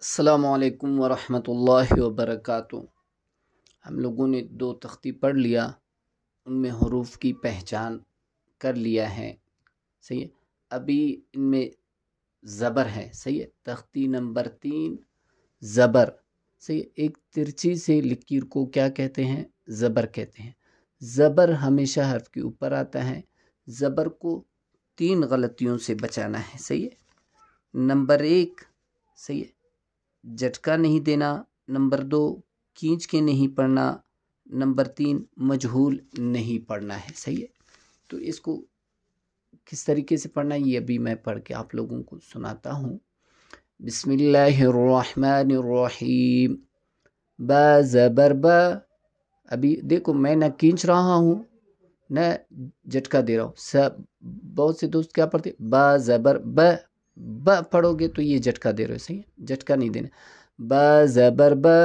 السلام علیکم ورحمۃ اللہ وبرکاتہ۔ ہم لوگوں نے 2 تختی پڑھ لیا، ان میں حروف کی پہچان کر لیا ہے، صحیح ہے۔ ابھی ان میں زبر ہے، صحیح ہے۔ تختی نمبر 3 زبر، صحیح ہے۔ ایک ترچی سے لکیر کو کیا کہتے ہیں؟ زبر کہتے ہیں۔ زبر ہمیشہ حرف کے اوپر آتا ہے۔ زبر کو 3 غلطیوں سے بچانا ہے، صحیح ہے۔ نمبر 1، صحیح ہے، جھٹکا نہیں دینا۔ نمبر 2، کھینچ کے نہیں پڑھنا۔ نمبر 3، مجہول نہیں پڑھنا ہے، صحیح ہے۔ تو اس کو کس طریقے سے پڑھنا ہے یہ ابھی میں پڑھ کے آپ لوگوں کو سناتا ہوں۔ بسم اللہ الرحمن الرحیم۔ با زبر با، ابھی دیکھو میں نہ کھینچ رہا ہوں نہ جھٹکا دے رہا ہوں۔ بہت سے دوست کیا پڑھتے با زبر با، با پڑھو گے تو یہ جھٹکا دے رہے ہو، صحیح ہے، جھٹکا نہیں دینا۔ با زبر با،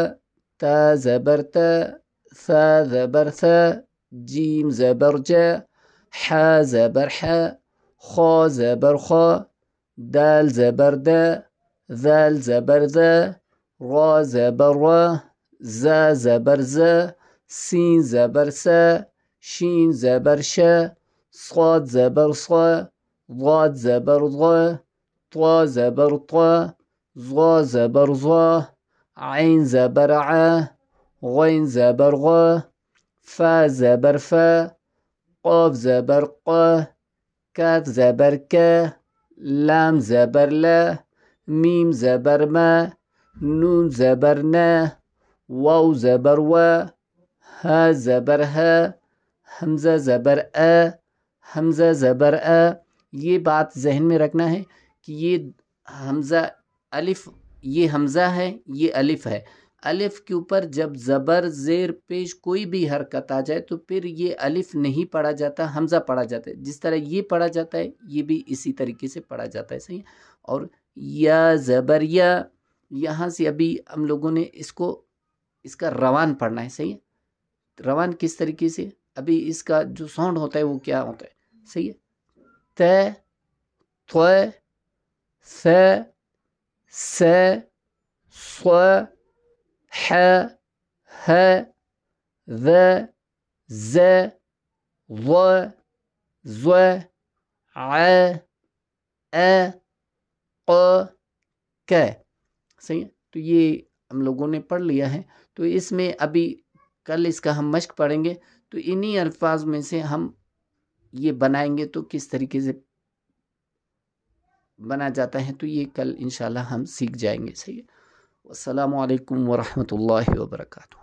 تا زبر تا، ثا زبر ثا، جیم زبر جا، حا زبر حا، خا زبر خا، دال زبر دا، ذال زبر ذا، را زبر را، زا زبر زا، سین زبر سا، شین زبر شا، صاد زبر صا، ضاد زبر ضا، طا زبر طا، ظا زبر ظا، عین زبر عا، غین زبر غا، فا زبر فا، قاف زبر قا، کاف زبر کا، لام زبر لا، میم زبر ما، نون زبر نا، واو زبر وا، ہا زبر ہا، حمزہ زبر آ، حمزہ زبر آ۔ یہ بات ذہن میں رکھنا ہے کہ یہ حمزہ الف، یہ حمزہ ہے، یہ الف ہے۔ الف کے اوپر جب زبر زیر پیش کوئی بھی حرکت آ جائے تو پھر یہ الف نہیں پڑھا جاتا، حمزہ پڑھا جاتا ہے۔ جس طرح یہ پڑھا جاتا ہے یہ بھی اسی طریقے سے پڑھا جاتا ہے، صحیح ہے۔ اور یا زبر یا، یہاں سے ابھی ہم لوگوں نے اس کا روان پڑھنا ہے، صحیح ہے۔ روان کس طریقے سے؟ ابھی اس کا جو ساؤنڈ ہوتا ہے وہ کیا ہوتا ہے، صحیح ہے۔ ت، ث، ث، س، ص، ح، ح، ذ، ز، ظ، ظ، ع، ا، ق، ک، صحیح ہے۔ تو یہ ہم لوگوں نے پڑھ لیا ہے۔ تو اس میں ابھی کل اس کا ہم مشق پڑھیں گے، تو انہی الفاظ میں سے ہم یہ بنائیں گے تو کس طریقے سے بنا جاتا ہے، تو یہ کل انشاءاللہ ہم سیکھ جائیں گے، صحیح ہے۔ السلام علیکم ورحمۃ اللہ وبرکاتہ۔